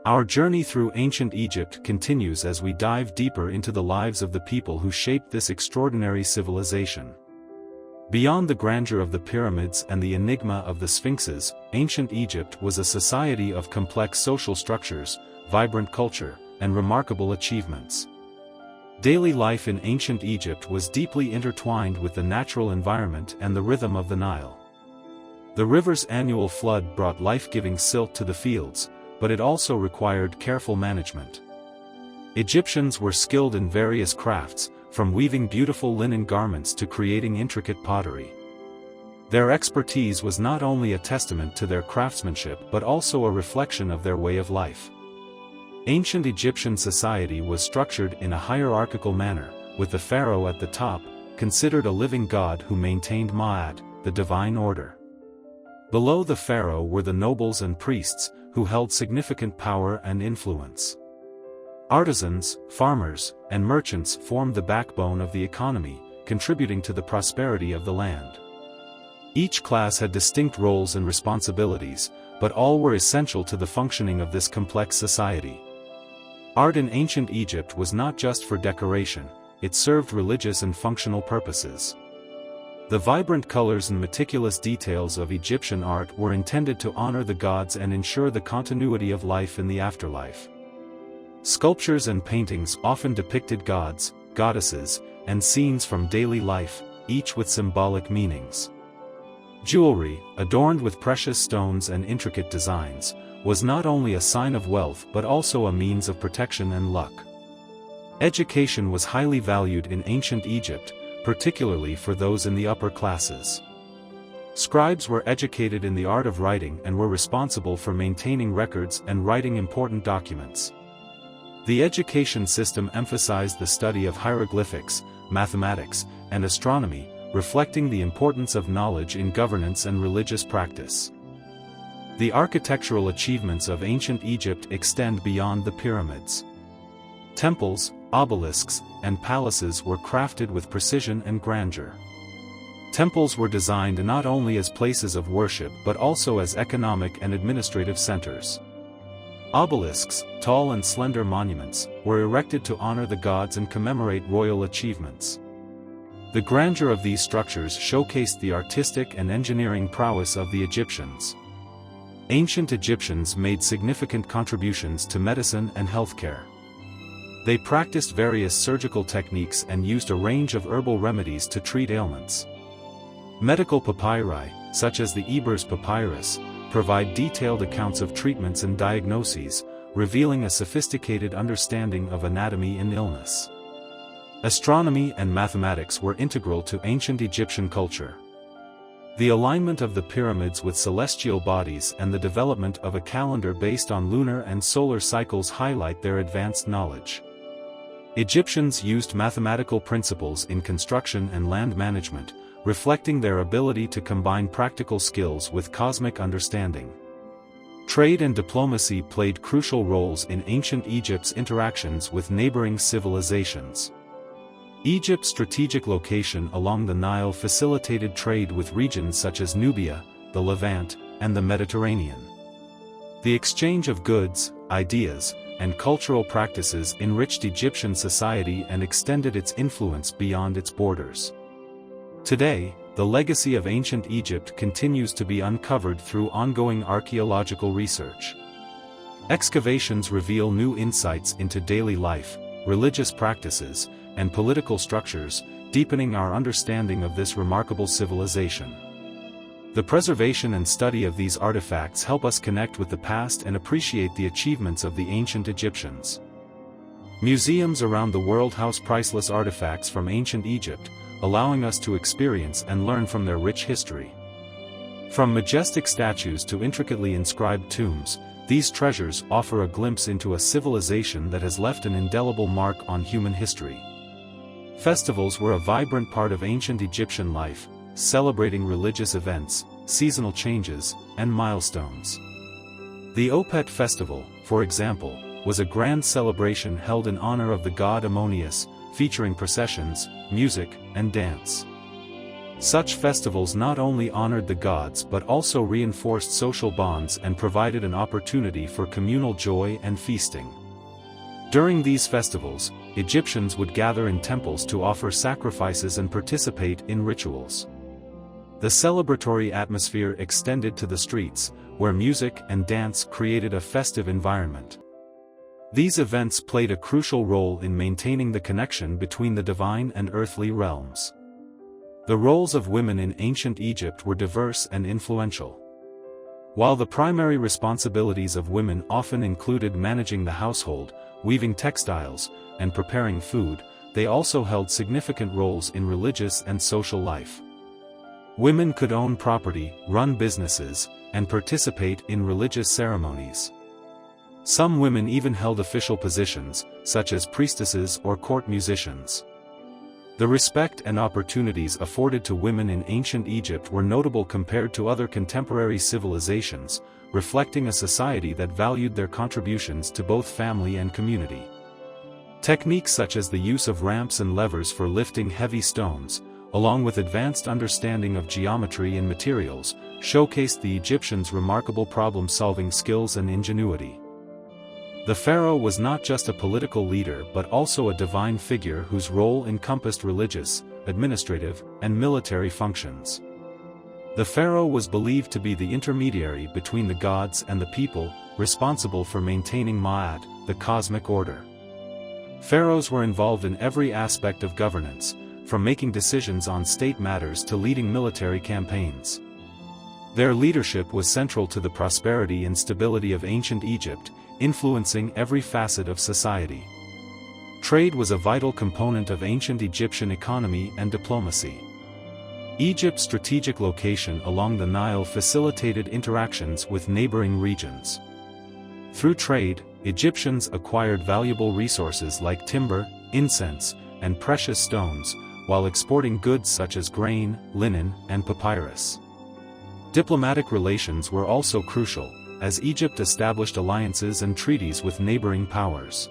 Our journey through ancient Egypt continues as we dive deeper into the lives of the people who shaped this extraordinary civilization. Beyond the grandeur of the pyramids and the enigma of the sphinxes, ancient Egypt was a society of complex social structures, vibrant culture, and remarkable achievements. Daily life in ancient Egypt was deeply intertwined with the natural environment and the rhythm of the Nile. The river's annual flood brought life-giving silt to the fields, but it also required careful management. Egyptians were skilled in various crafts, from weaving beautiful linen garments to creating intricate pottery. Their expertise was not only a testament to their craftsmanship but also a reflection of their way of life. Ancient Egyptian society was structured in a hierarchical manner, with the pharaoh at the top, considered a living god who maintained Ma'at, the divine order. Below the pharaoh were the nobles and priests, who held significant power and influence. Artisans, farmers, and merchants formed the backbone of the economy, contributing to the prosperity of the land. Each class had distinct roles and responsibilities, but all were essential to the functioning of this complex society. Art in ancient Egypt was not just for decoration, it served religious and functional purposes. The vibrant colors and meticulous details of Egyptian art were intended to honor the gods and ensure the continuity of life in the afterlife. Sculptures and paintings often depicted gods, goddesses, and scenes from daily life, each with symbolic meanings. Jewelry, adorned with precious stones and intricate designs, was not only a sign of wealth but also a means of protection and luck. Education was highly valued in ancient Egypt, particularly for those in the upper classes. Scribes were educated in the art of writing and were responsible for maintaining records and writing important documents. The education system emphasized the study of hieroglyphics, mathematics, and astronomy, reflecting the importance of knowledge in governance and religious practice. The architectural achievements of ancient Egypt extend beyond the pyramids. Temples, obelisks, and palaces were crafted with precision and grandeur. Temples were designed not only as places of worship but also as economic and administrative centers. Obelisks, tall and slender monuments, were erected to honor the gods and commemorate royal achievements. The grandeur of these structures showcased the artistic and engineering prowess of the Egyptians. Ancient Egyptians made significant contributions to medicine and healthcare. They practiced various surgical techniques and used a range of herbal remedies to treat ailments. Medical papyri, such as the Ebers Papyrus, provide detailed accounts of treatments and diagnoses, revealing a sophisticated understanding of anatomy and illness. Astronomy and mathematics were integral to ancient Egyptian culture. The alignment of the pyramids with celestial bodies and the development of a calendar based on lunar and solar cycles highlight their advanced knowledge. Egyptians used mathematical principles in construction and land management, reflecting their ability to combine practical skills with cosmic understanding. Trade and diplomacy played crucial roles in ancient Egypt's interactions with neighboring civilizations. Egypt's strategic location along the Nile facilitated trade with regions such as Nubia, the Levant, and the Mediterranean. The exchange of goods, ideas, and cultural practices enriched Egyptian society and extended its influence beyond its borders. Today, the legacy of ancient Egypt continues to be uncovered through ongoing archaeological research. Excavations reveal new insights into daily life, religious practices, and political structures, deepening our understanding of this remarkable civilization. The preservation and study of these artifacts help us connect with the past and appreciate the achievements of the ancient Egyptians. Museums around the world house priceless artifacts from ancient Egypt, allowing us to experience and learn from their rich history. From majestic statues to intricately inscribed tombs, these treasures offer a glimpse into a civilization that has left an indelible mark on human history. Festivals were a vibrant part of ancient Egyptian life, celebrating religious events, seasonal changes, and milestones. The Opet festival, for example, was a grand celebration held in honor of the god Ammonius, featuring processions, music, and dance. Such festivals not only honored the gods but also reinforced social bonds and provided an opportunity for communal joy and feasting. During these festivals, Egyptians would gather in temples to offer sacrifices and participate in rituals. The celebratory atmosphere extended to the streets, where music and dance created a festive environment. These events played a crucial role in maintaining the connection between the divine and earthly realms. The roles of women in ancient Egypt were diverse and influential. While the primary responsibilities of women often included managing the household, weaving textiles, and preparing food, they also held significant roles in religious and social life. Women could own property, run businesses, and participate in religious ceremonies. Some women even held official positions, such as priestesses or court musicians. The respect and opportunities afforded to women in ancient Egypt were notable compared to other contemporary civilizations, reflecting a society that valued their contributions to both family and community. Techniques such as the use of ramps and levers for lifting heavy stones, along with advanced understanding of geometry and materials, showcased the Egyptians' remarkable problem-solving skills and ingenuity. The pharaoh was not just a political leader but also a divine figure whose role encompassed religious, administrative, and military functions. The pharaoh was believed to be the intermediary between the gods and the people, responsible for maintaining Ma'at, the cosmic order. Pharaohs were involved in every aspect of governance, from making decisions on state matters to leading military campaigns. Their leadership was central to the prosperity and stability of ancient Egypt, influencing every facet of society. Trade was a vital component of ancient Egyptian economy and diplomacy. Egypt's strategic location along the Nile facilitated interactions with neighboring regions. Through trade, Egyptians acquired valuable resources like timber, incense, and precious stones, while exporting goods such as grain, linen, and papyrus. Diplomatic relations were also crucial, as Egypt established alliances and treaties with neighboring powers.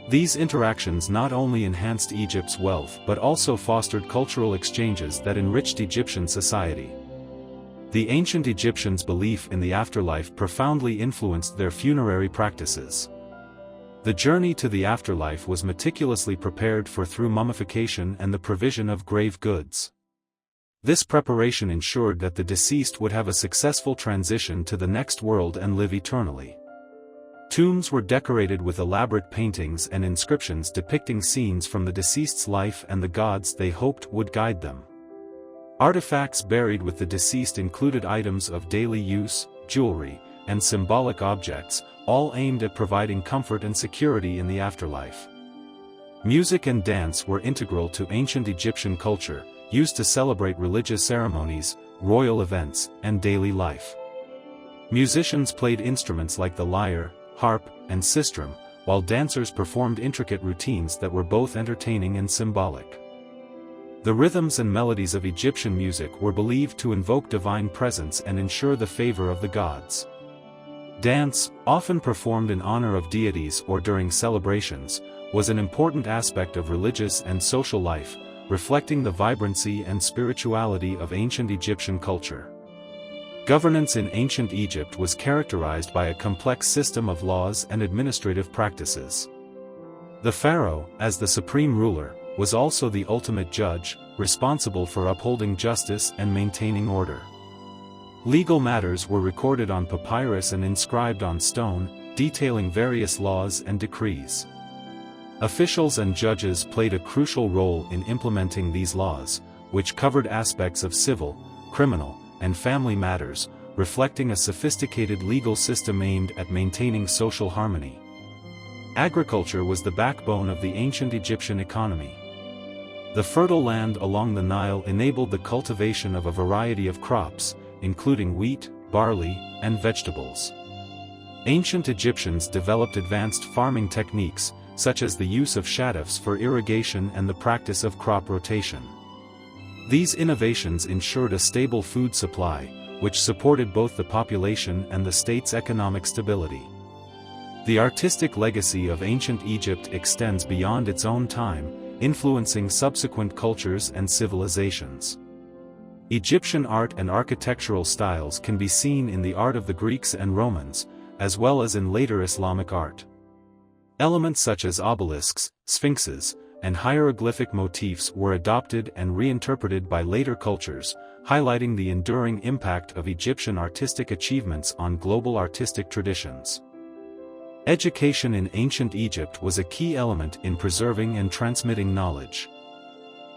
These interactions not only enhanced Egypt's wealth but also fostered cultural exchanges that enriched Egyptian society. The ancient Egyptians' belief in the afterlife profoundly influenced their funerary practices. The journey to the afterlife was meticulously prepared for through mummification and the provision of grave goods. This preparation ensured that the deceased would have a successful transition to the next world and live eternally. Tombs were decorated with elaborate paintings and inscriptions depicting scenes from the deceased's life and the gods they hoped would guide them. Artifacts buried with the deceased included items of daily use, jewelry, and symbolic objects, all aimed at providing comfort and security in the afterlife. Music and dance were integral to ancient Egyptian culture, used to celebrate religious ceremonies, royal events, and daily life. Musicians played instruments like the lyre, harp, and sistrum, while dancers performed intricate routines that were both entertaining and symbolic. The rhythms and melodies of Egyptian music were believed to invoke divine presence and ensure the favor of the gods. Dance, often performed in honor of deities or during celebrations, was an important aspect of religious and social life, reflecting the vibrancy and spirituality of ancient Egyptian culture. Governance in ancient Egypt was characterized by a complex system of laws and administrative practices. The pharaoh, as the supreme ruler, was also the ultimate judge, responsible for upholding justice and maintaining order. Legal matters were recorded on papyrus and inscribed on stone, detailing various laws and decrees. Officials and judges played a crucial role in implementing these laws, which covered aspects of civil, criminal, and family matters, reflecting a sophisticated legal system aimed at maintaining social harmony. Agriculture was the backbone of the ancient Egyptian economy. The fertile land along the Nile enabled the cultivation of a variety of crops, including wheat, barley, and vegetables. Ancient Egyptians developed advanced farming techniques, such as the use of shadufs for irrigation and the practice of crop rotation. These innovations ensured a stable food supply, which supported both the population and the state's economic stability. The artistic legacy of ancient Egypt extends beyond its own time, influencing subsequent cultures and civilizations. Egyptian art and architectural styles can be seen in the art of the Greeks and Romans, as well as in later Islamic art. Elements such as obelisks, sphinxes, and hieroglyphic motifs were adopted and reinterpreted by later cultures, highlighting the enduring impact of Egyptian artistic achievements on global artistic traditions. Education in ancient Egypt was a key element in preserving and transmitting knowledge.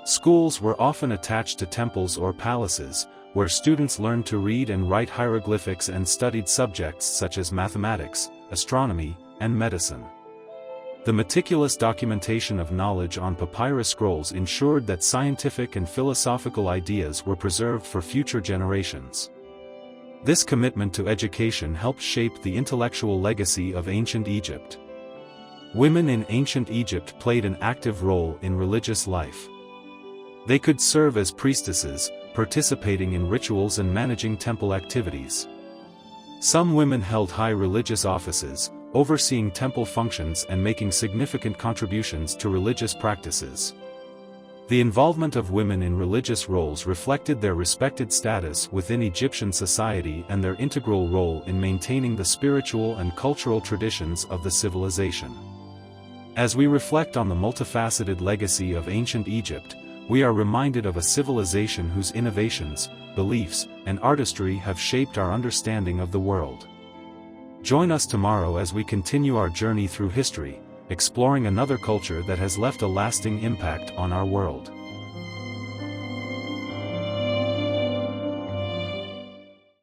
Schools were often attached to temples or palaces, where students learned to read and write hieroglyphics and studied subjects such as mathematics, astronomy, and medicine. The meticulous documentation of knowledge on papyrus scrolls ensured that scientific and philosophical ideas were preserved for future generations. This commitment to education helped shape the intellectual legacy of ancient Egypt. Women in ancient Egypt played an active role in religious life. They could serve as priestesses, participating in rituals and managing temple activities. Some women held high religious offices, overseeing temple functions and making significant contributions to religious practices. The involvement of women in religious roles reflected their respected status within Egyptian society and their integral role in maintaining the spiritual and cultural traditions of the civilization. As we reflect on the multifaceted legacy of ancient Egypt, we are reminded of a civilization whose innovations, beliefs, and artistry have shaped our understanding of the world. Join us tomorrow as we continue our journey through history, exploring another culture that has left a lasting impact on our world.